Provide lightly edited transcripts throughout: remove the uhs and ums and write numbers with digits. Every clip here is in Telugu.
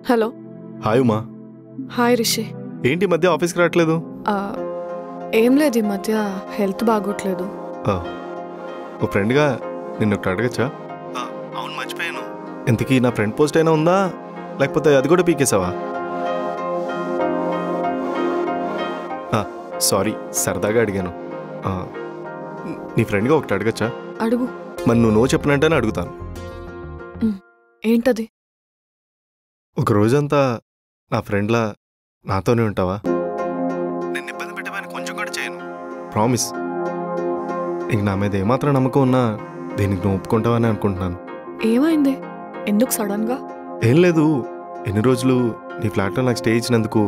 Hello. Hi Uma. Hi Rishi. ఏంటి మధ్య ఆఫీస్కి రావట్లేదు? ఏం లేదు, ఈ మధ్య హెల్త్ బాగోట్లేదు. ఓ ఫ్రెండ్గా నిన్ను ఒకటి అడగచ్చా? అవును, మర్చిపోయాను. ఇంతకీ నా ఫ్రెండ్ పోస్ట్ అయినా ఉందా, లేకపోతే అది కూడా పీకేసావా? సారీ, సరదాగా అడిగాను. నీ ఫ్రెండ్గా ఒకటి అడగచ్చా? అడుగు. మరి నువ్వు నో చెప్పినట్టేనే అడుగుతాను. ఏంటది? ఒక రోజంతా నా ఫ్రెండ్లా నాతోనే ఉంటావా? నేను ఇబ్బంది పెట్టమని కొంచెం కూడా చేయను, ప్రామిస్. నీకు నా మీద ఏమాత్రం నమ్మకం ఉన్నా దీనికి నువ్వు ఒప్పుకుంటావని అనుకుంటున్నాను. ఏమైంది? ఎందుకు సడన్గా? ఏం లేదు, ఎన్ని రోజులు నీ ఫ్లాట్లో నాకు స్టే ఇచ్చినందుకు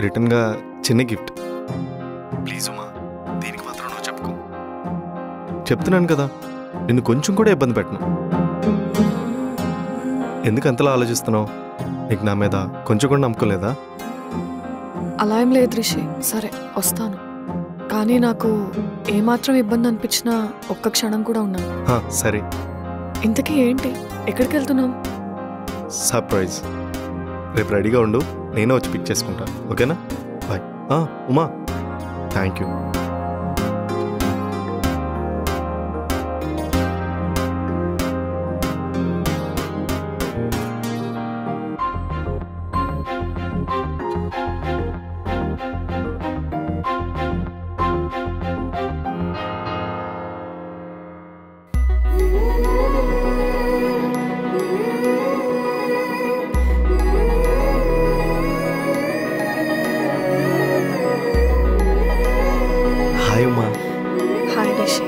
రిటర్న్గా చిన్న గిఫ్ట్. ప్లీజ్ ఉమా, దీనికి మాత్రం నువ్వు చెప్పుకో. చెప్తున్నాను కదా, నిన్ను కొంచెం కూడా ఇబ్బంది పెట్టను. ఎందుకు అంతలా ఆలోచిస్తున్నావు? నీకు నా మీద కొంచెం కూడా నమ్మకం లేదా? అలా ఏం లేదు రిషి. సరే, వస్తాను. కానీ నాకు ఏమాత్రం ఇబ్బంది అనిపించినా ఒక్క క్షణం కూడా ఉన్నాను. సరే. ఇంతకీ ఏంటి? ఎక్కడికి వెళ్తున్నాం? సర్ప్రైజ్. రేపు రెడీగా ఉండు, నేనే వచ్చి పిక్ చేసుకుంటా. ఓకేనా? Bye. Uma, thank you. Hi Uma. Hi Rishi.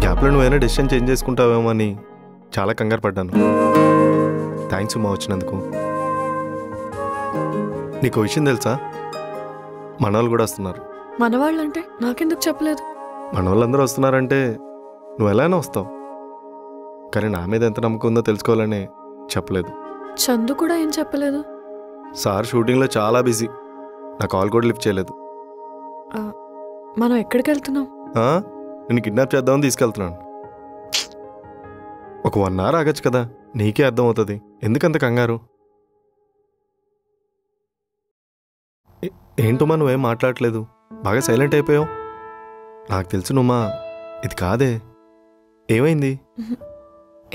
గ్యాప్లో నువ్వైనా డెసిషన్ చేంజ్ చేసుకుంటావేమో అని చాలా కంగారు పడ్డాను. థ్యాంక్స్ ఉమా వచ్చినందుకు. నీకు విషయం తెలుసా? మనవాళ్ళు కూడా వస్తున్నారు. మనవాళ్ళంటే నాకెందుకు చెప్పలేదు? మనవాళ్ళందరూ వస్తున్నారంటే నువ్వు ఎలానే వస్తావు, కానీ నా మీద ఎంత నమ్మకం ఉందో తెలుసుకోవాలని చెప్పలేదు. చందు కూడా ఏం చెప్పలేదు? సార్ షూటింగ్లో చాలా బిజీ, నా కాల్ కూడా లిఫ్ట్ చేయలేదు. మనం ఎక్కడికి వెళ్తున్నాం? నేను కిడ్నాప్ చేద్దామని తీసుకెళ్తున్నాను. ఒక 1 hour ఆగచ్చు కదా, నీకే అర్థమవుతుంది. ఎందుకంత కంగారు? ఏంటమ్మా నువ్వేం మాట్లాడట్లేదు, బాగా సైలెంట్ అయిపోయావు. నాకు తెలుసు నువ్వా, ఇది కాదే. ఏమైంది?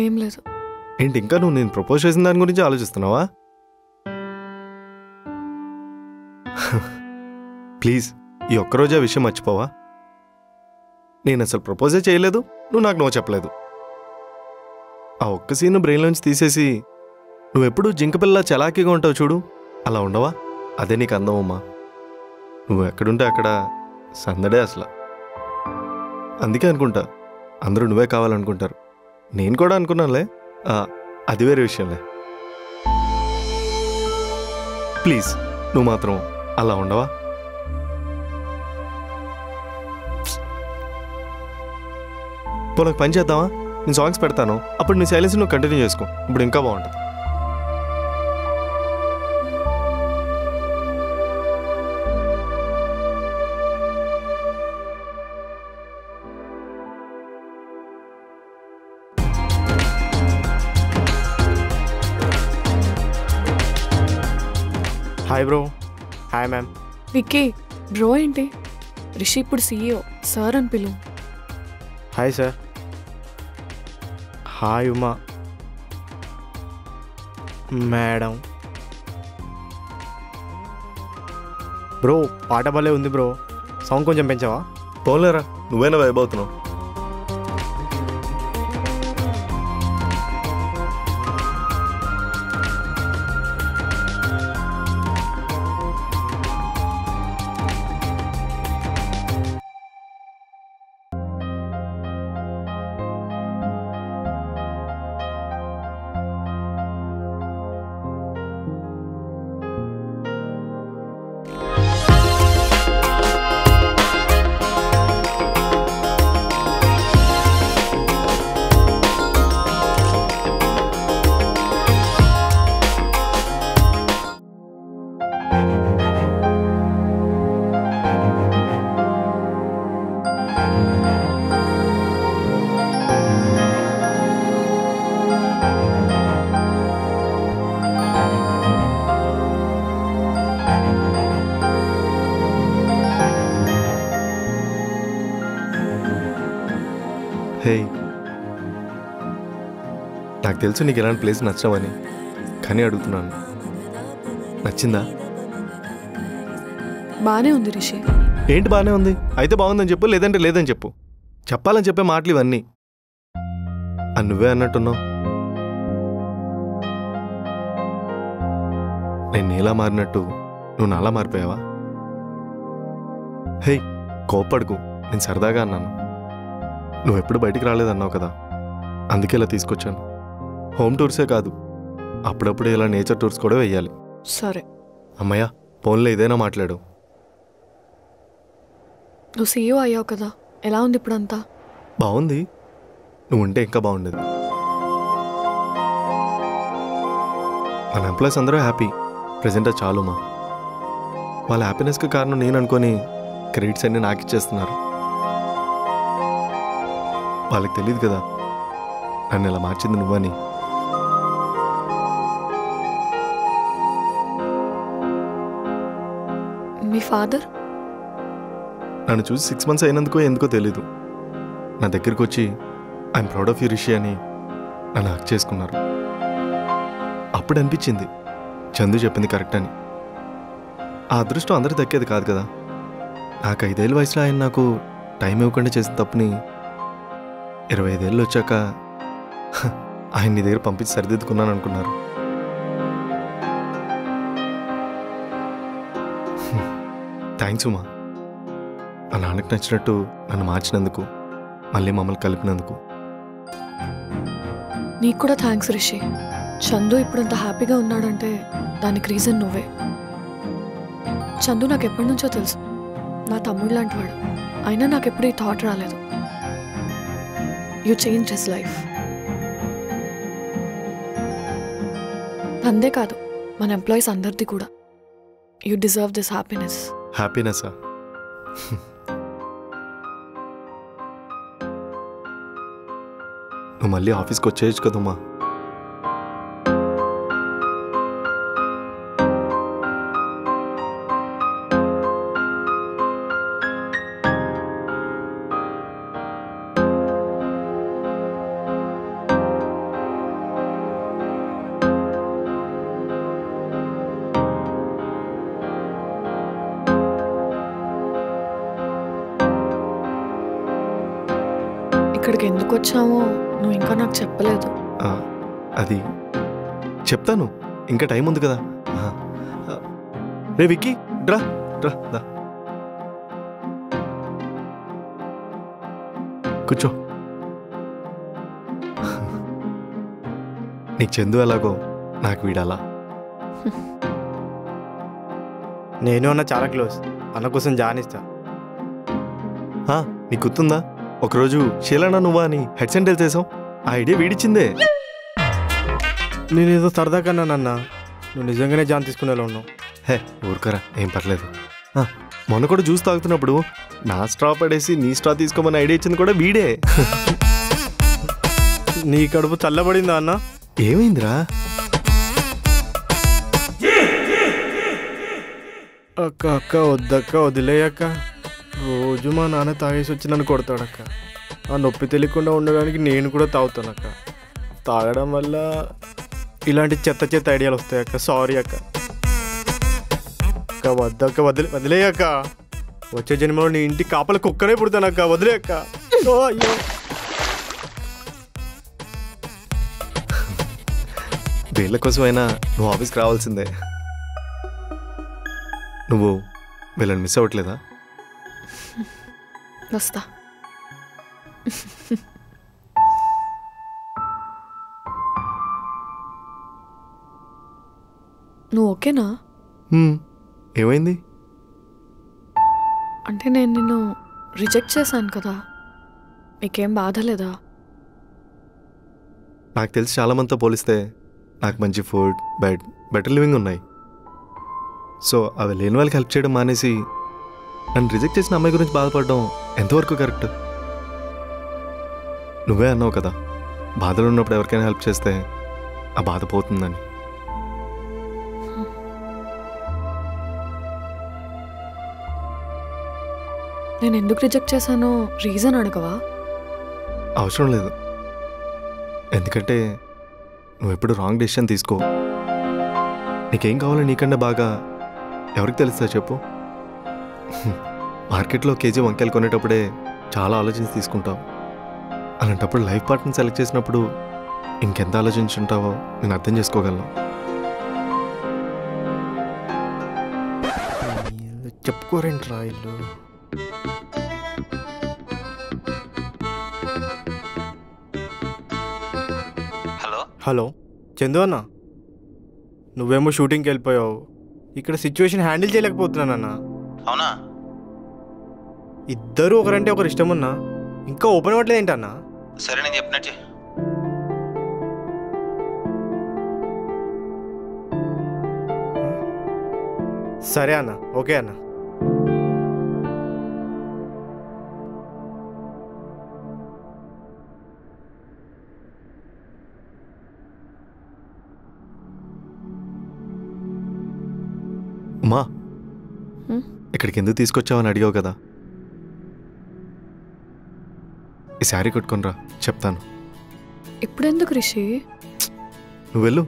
ఏం లేదు. ఏంటి ఇంకా నువ్వు నేను ప్రపోజ్ చేసిన దాని గురించి ఆలోచిస్తున్నావా? ప్లీజ్, ఈ ఒక్కరోజే ఆ విషయం మర్చిపోవా? నేను అసలు ప్రపోజే చేయలేదు, నువ్వు నాకు నో చెప్పలేదు. ఆ ఒక్క సీన్ బ్రెయిన్లోంచి తీసేసి నువ్వెప్పుడు జింకపిల్ల చలాకీగా ఉంటావు చూడు, అలా ఉండవా? అదే నీకు అందమమ్మా. నువ్వు ఎక్కడుంటే అక్కడ సందడే అసలు. అందుకే అనుకుంటా అందరూ నువ్వే కావాలనుకుంటారు. నేను కూడా అనుకున్నానులే, అది వేరే విషయంలే. ప్లీజ్, నువ్వు మాత్రం అలా ఉండవా? పోలకు పని చేద్దామా? నేను సాంగ్స్ పెడతాను, అప్పుడు నీ సైలెన్స్ నువ్వు కంటిన్యూ చేసుకో. ఇప్పుడు ఇంకా బాగుంటుంది. Hi bro. Hi ma'am. Vicky, bro ఏంటి? రిషి ఇప్పుడు CEO, సార్ అని పిలువు. Hi sir. Hi Uma madam. Bro పాట భలే ఉంది బ్రో, సౌండ్ కొంచెం పెంచావా? పోలేరా, నువ్వేనా వైబ్ అవుతున్నావు? తెలుసు నీకు ఎలాంటి ప్లేస్ నచ్చవని, కానీ అడుగుతున్నాను, నచ్చిందా? బానే ఉంది రిషి. ఏంటి బాగానే ఉంది? అయితే బాగుందని చెప్పు, లేదంటే లేదని చెప్పు. చెప్పాలని చెప్పే మాటలు ఇవన్నీ. అని నువ్వే అన్నట్టున్నావు. నేను నీలా మారినట్టు నువ్వు నాలా మారిపోయావా? హే, కోప్పడుకు, నేను సరదాగా అన్నాను. నువ్వెప్పుడు బయటికి రాలేదన్నావు కదా, అందుకే ఇలా తీసుకొచ్చాను. హోమ్ టూర్సే కాదు, అప్పుడప్పుడు ఇలా నేచర్ టూర్స్ కూడా వెయ్యాలి. సరే. అమ్మయ్య, ఫోన్లో ఏదైనా మాట్లాడు. నువ్వు సీఈఓ అయ్యావు కదా, ఎలా ఉంది ఇప్పుడంతా? బాగుంది, నువ్వు ఉంటే ఇంకా బాగుండేది. మన ఎంప్లాయీస్ అందరూ హ్యాపీ, ప్రజెంట్ అది చాలుమా. వాళ్ళ హ్యాపీనెస్కి కారణం నేను అనుకొని క్రెడిట్స్ అన్నీ నాకు ఇచ్చేస్తున్నారు. వాళ్ళకి తెలియదు కదా నన్ను ఇలా మార్చింది నువ్వని. మీ ఫాదర్ నన్ను చూసి 6 months అయినందుకో ఎందుకో తెలీదు, నా దగ్గరికి వచ్చి I'm proud of you Rishi అని నన్ను హక్ చేసుకున్నారు. అప్పుడు అనిపించింది చందు చెప్పింది కరెక్ట్ అని. ఆ అదృష్టం అందరూ దక్కేది కాదు కదా. నాకు 5 ఏళ్ళ వయసులో ఆయన నాకు టైం ఇవ్వకుండా చేసిన తప్పుని 25 ఏళ్ళు వచ్చాక ఆయన నీ దగ్గర పంపించి సరిదిద్దుకున్నాను అనుకున్నారు. థ్యాంక్స్ ఉమా, ఆ నాన్నకు నచ్చినట్టు నన్ను మార్చినందుకు, మళ్ళీ మమ్మల్ని కలిపినందుకు. నీకు కూడా థ్యాంక్స్ రిషి. చందు ఇప్పుడంత హ్యాపీగా ఉన్నాడంటే దానికి రీజన్ నువ్వే. చందు నాకు ఎప్పటి నుంచో తెలుసు, నా తమ్ముడు లాంటి వాడు. అయినా నాకు ఎప్పుడు ఈ థాట్ రాలేదు. You change his life. అంతే కాదు, మన ఎంప్లాయీస్ అందరిది కూడా. You deserve this happiness. హ్యాపీనెస్సా? నువ్వు మళ్ళీ ఆఫీస్కి వచ్చేయచ్చు కదమ్మా. ఇక్కడికి ఎందుకు వచ్చామో నువ్వు ఇంకా నాకు చెప్పలేదు. అది చెప్తాను, ఇంకా టైం ఉంది కదా. రే విక్కీ, డ్రా డ్రా దా, కూర్చో. నీకు చందు ఎలాగో నాకు వీడాలా. నేను అన్న చాలా క్లోజ్, అన్న కోసం జానిస్తా. నీకు గుర్తుందా ఒకరోజు షీలానా నువ్వా అని హెడ్ సెంటర్ చేసావు? ఆ ఐడియా వీడిచ్చిందే. నేనేదో సరదాగా అన్నానన్నా, నువ్వు నిజంగానే జాన్ తీసుకునేలా ఉన్నావు. హే ఊరుకరా, ఏం పర్లేదు. మొన్న కూడా జ్యూస్ తాగుతున్నప్పుడు నా స్ట్రా పడేసి నీ స్ట్రా తీసుకోమని ఐడియా ఇచ్చింది కూడా వీడే. నీ కడుపు చల్లబడిందా అన్న? ఏమైందిరా? అక్క అక్క వద్దక్క, వదిలేయక్క. రోజు మా నాన్న తాగేసి వచ్చి నన్ను కొడతాడక్క. ఆ నొప్పి తెలియకుండా ఉండడానికి నేను కూడా తాగుతానక్క. తాగడం వల్ల ఇలాంటి చెత్త చెత్త ఐడియాలు వస్తాయక్క. సారీ అక్క. అక్క వద్దక్క, వదిలేయక్క. వచ్చే జన్మలో నీ ఇంటి కాపల కుక్కనే పుడతానక్క. వదిలేయక్క. అయ్యో, వీళ్ళ కోసమైనా నువ్వు ఆఫీస్కి రావాల్సిందే. నువ్వు వీళ్ళని మిస్ అవ్వట్లేదా? వస్తా. నువ్వు ఓకేనా? ఏమైంది? అంటే నేను నిన్ను రిజెక్ట్ చేశాను కదా, నీకేం బాధ లేదా? నాకు తెలిసి చాలామందితో పోలిస్తే నాకు మంచి ఫుడ్, బెడ్, బెటర్ లివింగ్ ఉన్నాయి. సో అవి లేని వాళ్ళకి హెల్ప్ చేయడం మానేసి నన్ను రిజెక్ట్ చేసిన అమ్మాయి గురించి బాధపడడం ఎంతవరకు కరెక్ట్? నువ్వే అన్నావు కదా, బాధలు ఉన్నప్పుడు ఎవరికైనా హెల్ప్ చేస్తే ఆ బాధ పోతుందని. నేను ఎందుకు రిజెక్ట్ చేశానో రీజన్ అడగవా? అవసరం లేదు, ఎందుకంటే నువ్వు ఎప్పుడు రాంగ్ డెసిషన్ తీసుకో. నీకేం కావాలో నీకన్నా బాగా ఎవరికి తెలుస్తా చెప్పు. మార్కెట్లో కేజీ వంకాయలు కొనేటప్పుడే చాలా ఆలోచించి తీసుకుంటావు. అలాంటప్పుడు లైఫ్ పార్ట్నర్ సెలెక్ట్ చేసినప్పుడు ఇంకెంత ఆలోచించుంటావో నేను అర్థం చేసుకోగలను. చెప్పుకోరేంట్రా ఇల్లు. హలో చందు అన్న, నువ్వేమో షూటింగ్కి వెళ్ళిపోయావు. ఇక్కడ సిచ్యువేషన్ హ్యాండిల్ చేయలేకపోతున్నానన్న. అవునా? ఇద్దరు ఒకరంటే ఒకరు ఇష్టం ఉన్నా ఇంకా ఓపెన్ అవ్వట్లేదు ఏంటన్నా? సరే నేను చెప్పినట్టు. సరే అన్న, ఓకే అన్న. ఉమా, ఇక్కడికి ఎందుకు తీసుకొచ్చావని అడిగావు కదా. ఈ శారీ కట్టుకొనిరా, చెప్తాను. ఇప్పుడెందుకు రిషి? నువ్వు వెళ్ళు,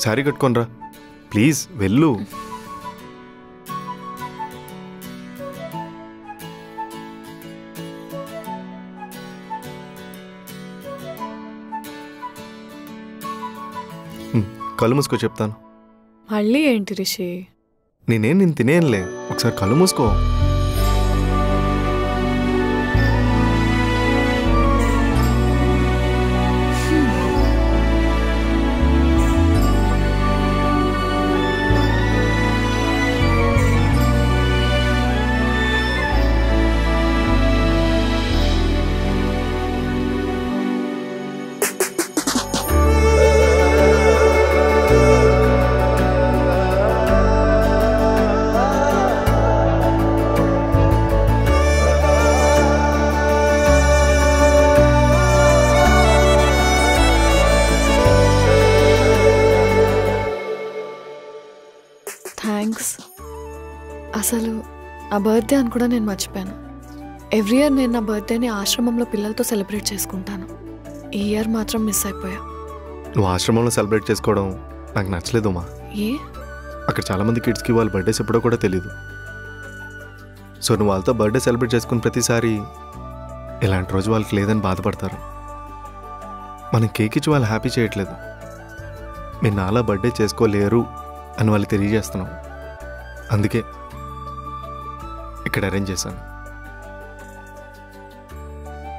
శారీ కట్టుకొనిరా ప్లీజ్, వెళ్ళు. కళ్ళు మూసుకో, చెప్తాను. మళ్ళీ ఏంటి రిషి? నేను తినేనులే, ఒకసారి కళ్ళు మూసుకో. థ్యాంక్స్. అసలు నా బర్త్డే అని కూడా నేను మర్చిపోయాను. ఎవ్రీ ఇయర్ నేను నా బర్త్డేని ఆశ్రమంలో పిల్లలతో సెలబ్రేట్ చేసుకుంటాను. ఈ ఇయర్ మాత్రం మిస్ అయిపోయా. నువ్వు ఆశ్రమంలో సెలబ్రేట్ చేసుకోవడం నాకు నచ్చలేదుమా. ఏ? అక్కడ చాలామంది కిడ్స్కి వాళ్ళ బర్త్డేస్ ఎప్పుడో కూడా తెలీదు. సో నువ్వు వాళ్ళతో బర్త్డే సెలబ్రేట్ చేసుకున్న ప్రతిసారి ఇలాంటి రోజు వాళ్ళకి లేదని బాధపడతారు. మనం కేక్ ఇచ్చి వాళ్ళు హ్యాపీ చేయట్లేదు, మీరు నాలా బర్త్డే చేసుకోలేరు అని వాళ్ళు తెలియజేస్తున్నాం. అందుకే ఇక్కడ అరేంజ్ చేశాను.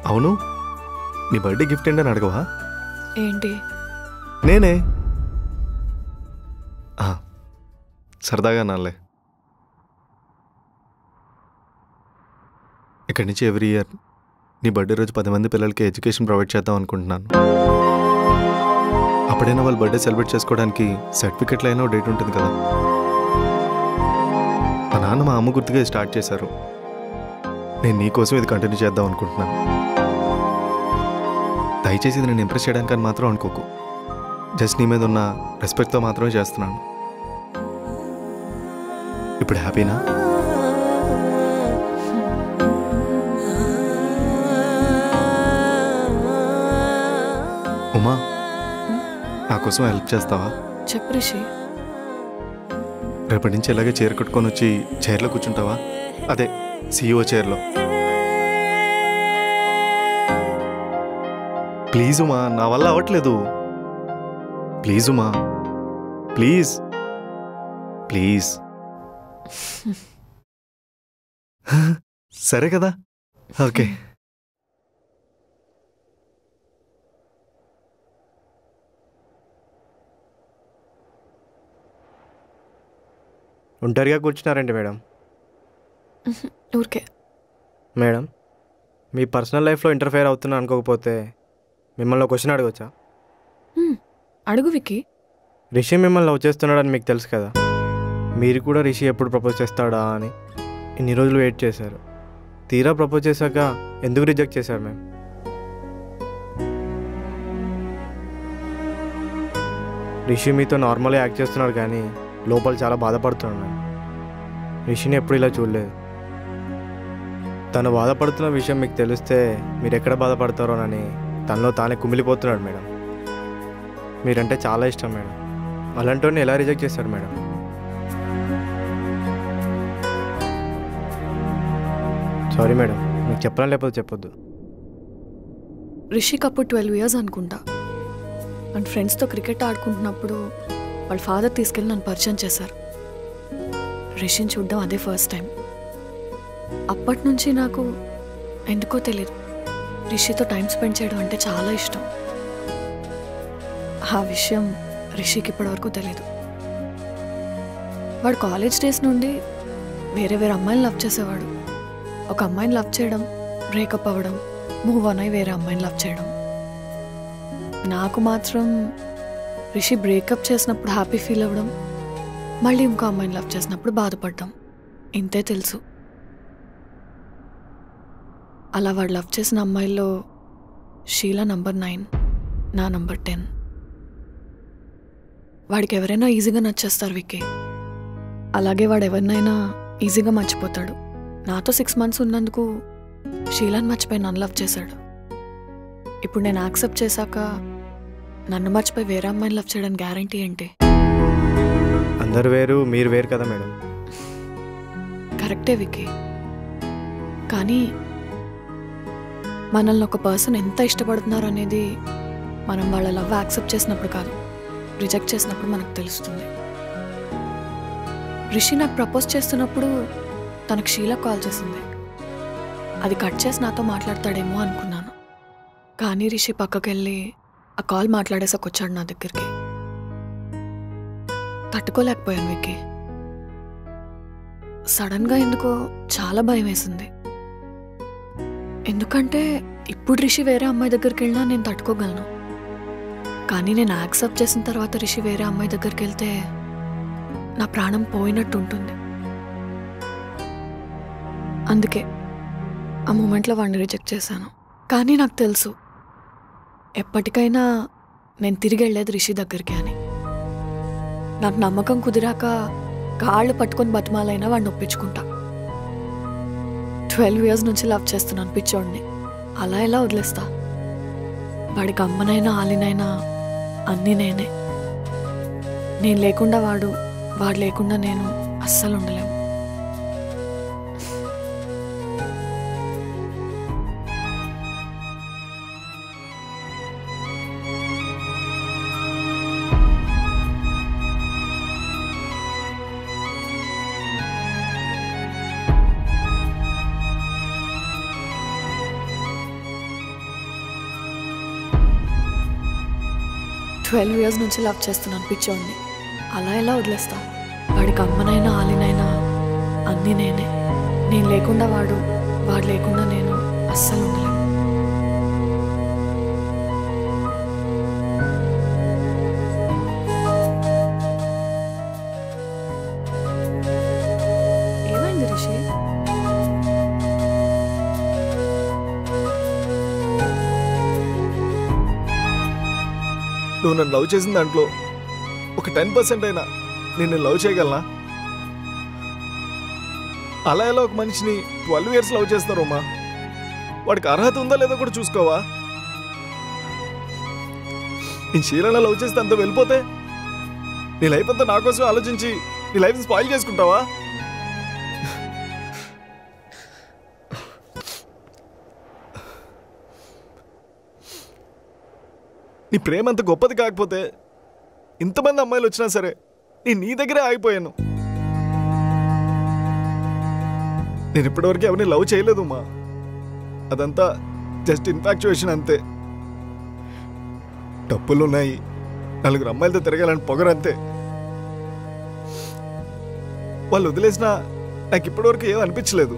అవును, నీ బర్త్డే గిఫ్ట్ ఏంటని అడగవా? ఏంటి? నేనే. సరదాగా నాలే. ఇక్కడి నుంచి ఎవ్రీ ఇయర్ నీ బర్త్డే రోజు 10 మంది పిల్లలకి ఎడ్యుకేషన్ ప్రొవైడ్ చేద్దాం అనుకుంటున్నాను. అప్పుడైనా వాళ్ళు బర్త్డే సెలబ్రేట్ చేసుకోవడానికి సర్టిఫికెట్లు అయినా డేట్ ఉంటుంది కదా. మా నాన్న మా అమ్మ గుర్తుగా స్టార్ట్ చేశారు. నేను నీకోసం ఇది కంటిన్యూ చేద్దాం అనుకుంటున్నాను. దయచేసి ఇది నేను ఇంప్రెస్ చేయడానికి అని మాత్రం అనుకోకు. జస్ట్ నీ మీద ఉన్న రెస్పెక్ట్తో మాత్రమే చేస్తున్నాను. ఇప్పుడు హ్యాపీనా? ఉమా, నా కోసం హెల్ప్ చేస్తావా? చెప్పు రిషి. రేపటి నుంచి ఇలాగే చైర్ కట్టుకొని వచ్చి చైర్లో కూర్చుంటావా? అదే CEO చైర్లో. ప్లీజ్ ఉమా, నా వల్ల అవ్వట్లేదు. Please Uma, please please. సరే కదా, ఓకే. ఒంటరిగా కూర్చున్నారండి మేడం? ఊరికే. మేడం, మీ పర్సనల్ లైఫ్లో ఇంటర్ఫేర్ అవుతున్నా అనుకోకపోతే మిమ్మల్ని ఒక క్వశ్చన్ అడగవచ్చా? అడుగు విక్కీ. రిషి మిమ్మల్ని లవ్ చేస్తున్నాడని మీకు తెలుసు కదా. మీరు కూడా రిషి ఎప్పుడు ప్రపోజ్ చేస్తాడా అని ఇన్ని రోజులు వెయిట్ చేశారు. తీరా ప్రపోజ్ చేశాక ఎందుకు రిజెక్ట్ చేశారు మ్యామ్? రిషి మీతో నార్మల్గా యాక్ట్ చేస్తున్నాడు కానీ లోపల చాలా బాధపడుతున్నాడు మ్యామ్. రిషిని ఎప్పుడు ఇలా చూడలేదు. తను బాధపడుతున్న విషయం మీకు తెలిస్తే మీరు ఎక్కడ బాధపడతారోనని తనలో తానే కుమిలిపోతున్నాడు మేడం. మీరంటే చాలా ఇష్టం మేడం. అలాంటి ఎలా రిజెక్ట్ చేస్తారు మేడం? సారీ మేడం, మీకు చెప్పడం లేకపోతే చెప్పొద్దు. రిషికి అప్పుడు 12 years అనుకుంటా. అండ్ ఫ్రెండ్స్తో క్రికెట్ ఆడుకుంటున్నప్పుడు వాళ్ళ ఫాదర్ తీసుకెళ్ళి నన్ను పరిచయం చేశారు. రిషిని చూడడం అదే ఫస్ట్ టైం. అప్పటి నుంచి నాకు ఎందుకో తెలియదు, రిషితో టైం స్పెండ్ చేయడం అంటే చాలా ఇష్టం. ఆ విషయం రిషికి ఇప్పటివరకు తెలీదు. వాడు కాలేజ్ డేస్ నుండి వేరే వేరే అమ్మాయిని లవ్ చేసేవాడు. ఒక అమ్మాయిని లవ్ చేయడం, బ్రేకప్ అవ్వడం, మూవ్ ఆన్ అయి వేరే అమ్మాయిని లవ్ చేయడం. నాకు మాత్రం రిషి బ్రేకప్ చేసినప్పుడు హ్యాపీ ఫీల్ అవ్వడం, మళ్ళీ ఇంకో అమ్మాయిని లవ్ చేసినప్పుడు బాధపడ్డం, ఇంతే తెలుసు. అలా వాడు లవ్ చేసిన అమ్మాయిల్లో షీలా నంబర్ 9, నా నంబర్ 10. వాడికి ఎవరైనా ఈజీగా నచ్చేస్తారు విక్కీ. అలాగే వాడు ఎవరినైనా ఈజీగా మర్చిపోతాడు. నాతో 6 months ఉన్నందుకు షీలాని మర్చిపోయి నన్ను లవ్ చేశాడు. ఇప్పుడు నేను యాక్సెప్ట్ చేశాక నన్ను మర్చిపోయి వేరే అమ్మాయిని లవ్ చేయడానికి గ్యారంటీ ఏంటి? అందరు వేరు, మీరు వేరు కదా మేడం. కరెక్టే విక్కీ, కానీ మనల్ని ఒక పర్సన్ ఎంత ఇష్టపడుతున్నారు అనేది మనం వాళ్ళ లవ్ యాక్సెప్ట్ చేసినప్పుడు కాదు, రిజెక్ట్ చేసినప్పుడు మనకు తెలుస్తుంది. రిషి నాకు ప్రపోజ్ చేస్తున్నప్పుడు తనకు షీలా కాల్ చేసింది. అది కట్ చేసి నాతో మాట్లాడతాడేమో అనుకున్నాను. కానీ రిషి పక్కకెళ్ళి ఆ కాల్ మాట్లాడేసాక వచ్చాడు నా దగ్గరికి. తట్టుకోలేకపోయాను విక్కీ. సడన్గా ఎందుకో చాలా భయం వేసింది. ఎందుకంటే ఇప్పుడు రిషి వేరే అమ్మాయి దగ్గరికి వెళ్ళినా నేను తట్టుకోగలను. కానీ నేను యాక్సెప్ట్ చేసిన తర్వాత రిషి వేరే అమ్మాయి దగ్గరికి వెళ్తే నా ప్రాణం పోయినట్టు ఉంటుంది. అందుకే ఆ మూమెంట్లో వాడిని రిజెక్ట్ చేశాను. కానీ నాకు తెలుసు ఎప్పటికైనా నేను తిరిగి వెళ్ళేది రిషి దగ్గరికి అని. నాకు నమ్మకం కుదిరాక కాళ్ళు పట్టుకొని బతిమాలైనా వాడిని ఒప్పించుకుంటా. 12 years నుంచి లవ్ చేస్తున్నాను పిచ్చోడిని. అలా ఎలా వదిలేస్తా? వాడికి అమ్మనైనా ఆలినైనా అన్నీ నేనే. నేను లేకుండా వాడు, వాడు లేకుండా నేను అస్సలు ఉండలేము. ట్వెల్వ్ ఇయర్స్ నుంచి లవ్ చేస్తున్నాను పిచ్చోడిని. అలా ఎలా వదిలేస్తా? వాడికి అమ్మనైనా ఆలినైనా అన్నీ నేనే. నేను లేకుండా వాడు, వాడు లేకుండా నేను అస్సలు ఉండలేను. ఏమైంది రిషి? నువ్వు నన్ను లవ్ చేసిన దాంట్లో ఒక 10% అయినా నేను లవ్ చేయగలనా? అలా ఎలా ఒక మనిషిని 12 years లవ్ చేస్తారమ్మా? వాడికి అర్హత ఉందా లేదో కూడా చూసుకోవా? నేను శీలన లవ్ చేస్తే అంత వెళ్ళిపోతే నీ లైఫ్ అంతా నా కోసం ఆలోచించి నీ లైఫ్ స్పాయిల్ చేసుకుంటావా? నీ ప్రేమ అంత గొప్పది కాకపోతే ఇంతమంది అమ్మాయిలు వచ్చినా సరే నేను నీ దగ్గరే ఆగిపోయాను. నేను ఇప్పటివరకు ఎవరిని లవ్ చేయలేదు మా. అదంతా జస్ట్ ఇన్ఫాక్చుయేషన్ అంతే. డబ్బులు ఉన్నాయి, 4 అమ్మాయిలతో తిరగాలని పొగరంతే. వాళ్ళు వదిలేసినా నాకు ఇప్పటివరకు ఏం అనిపించలేదు.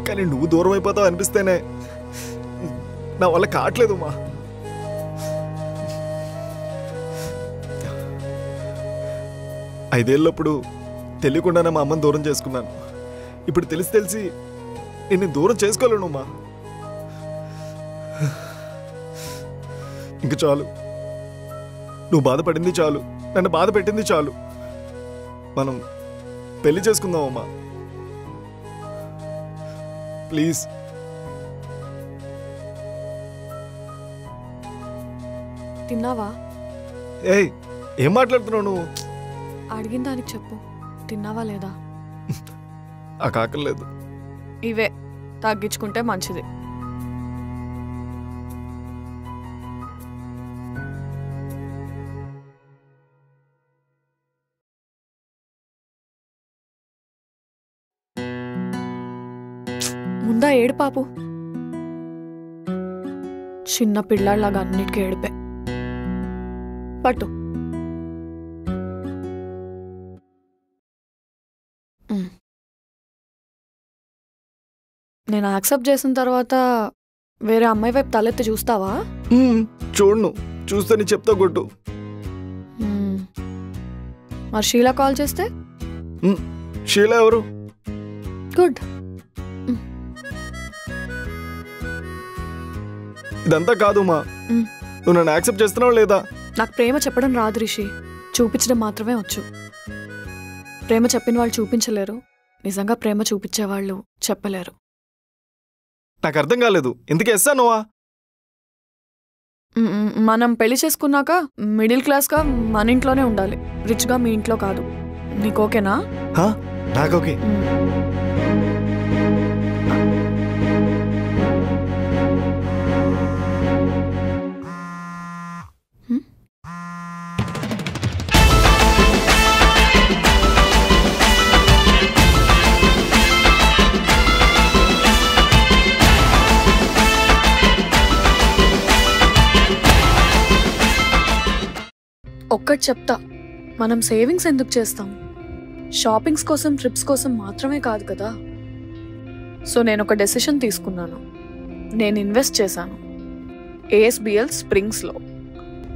కానీ నువ్వు దూరం అయిపోతావు అనిపిస్తేనే నా వల్ల కావట్లేదు మా. ఐదేళ్ళప్పుడు తెలియకుండానే మా అమ్మని దూరం చేసుకున్నాను. ఇప్పుడు తెలిసి నేను దూరం చేసుకోలేను మా. ఇంక చాలు, నువ్వు బాధపడింది చాలు, నన్ను బాధ పెట్టింది చాలు. మనం పెళ్లి చేసుకుందామమ్మా ప్లీజ్. తిన్నావా? ఏయ్ ఏం మాట్లాడుతున్నావు నువ్వు? అడిగిన దానికి చెప్పు, తిన్నావా లేదా? ఆ కాకలేదు. ఇవే తగ్గించుకుంటే మంచిది. ముందా ఏడు పాపు, చిన్న పిల్లాడిలాగా అన్నిటికీ ఏడిపే. పట్టు. నేను యాక్సెప్ట్ చేసిన తర్వాత వేరే అమ్మాయి వైపు తలెత్తి చూస్తావా? చూడను, చూస్తే నీ చెప్తా కొట్టు. మరి షీలా కాల్ చేస్తే? షీలా ఎవరు? గుడ్. ఇదంతా కాదు మా, నువ్వు నన్ను యాక్సెప్ట్ చేస్తున్నావు లేదా? నాకు ప్రేమ చెప్పడం రాదు రిషి, చూపించడం మాత్రమే వచ్చు. ప్రేమ చెప్పిన వాళ్ళు చూపించలేరు, నిజంగా ప్రేమ చూపించేవాళ్ళు చెప్పలేరు. నాకు అర్థం కాలేదు, ఎందుకు ఎస్సా నువ్వా? మనం పెళ్లి చేసుకున్నాక మిడిల్ క్లాస్గా మన ఇంట్లోనే ఉండాలి, రిచ్గా మీ ఇంట్లో కాదు. నీకు ఓకేనా? నాకు ఓకే. ఒక్కటి చెప్తా, మనం సేవింగ్స్ ఎందుకు చేస్తాం? షాపింగ్స్ కోసం, ట్రిప్స్ కోసం మాత్రమే కాదు కదా. సో నేను ఒక డెసిషన్ తీసుకున్నాను. నేను ఇన్వెస్ట్ చేశాను ఏఎస్బిఎల్ స్ప్రింగ్స్లో.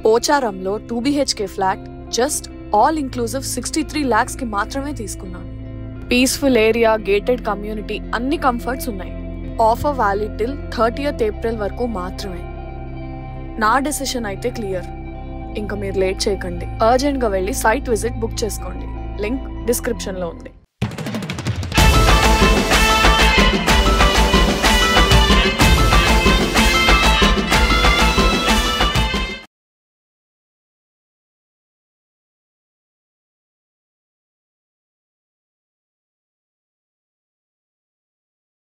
పోచారంలో 2 BHK flat just all inclusive 63 lakhsకి మాత్రమే తీసుకున్నాను. పీస్ఫుల్ ఏరియా, గేటెడ్ కమ్యూనిటీ, అన్ని కంఫర్ట్స్ ఉన్నాయి. Offer valid till 30th April వరకు మాత్రమే. నా డెసిషన్ అయితే క్లియర్. ఇంకా మీరు లేట్ చేయకండి, అర్జెంట్గా వెళ్ళి సైట్ విజిట్ బుక్ చేసుకోండి. లింక్ డిస్క్రిప్షన్లో ఉంది.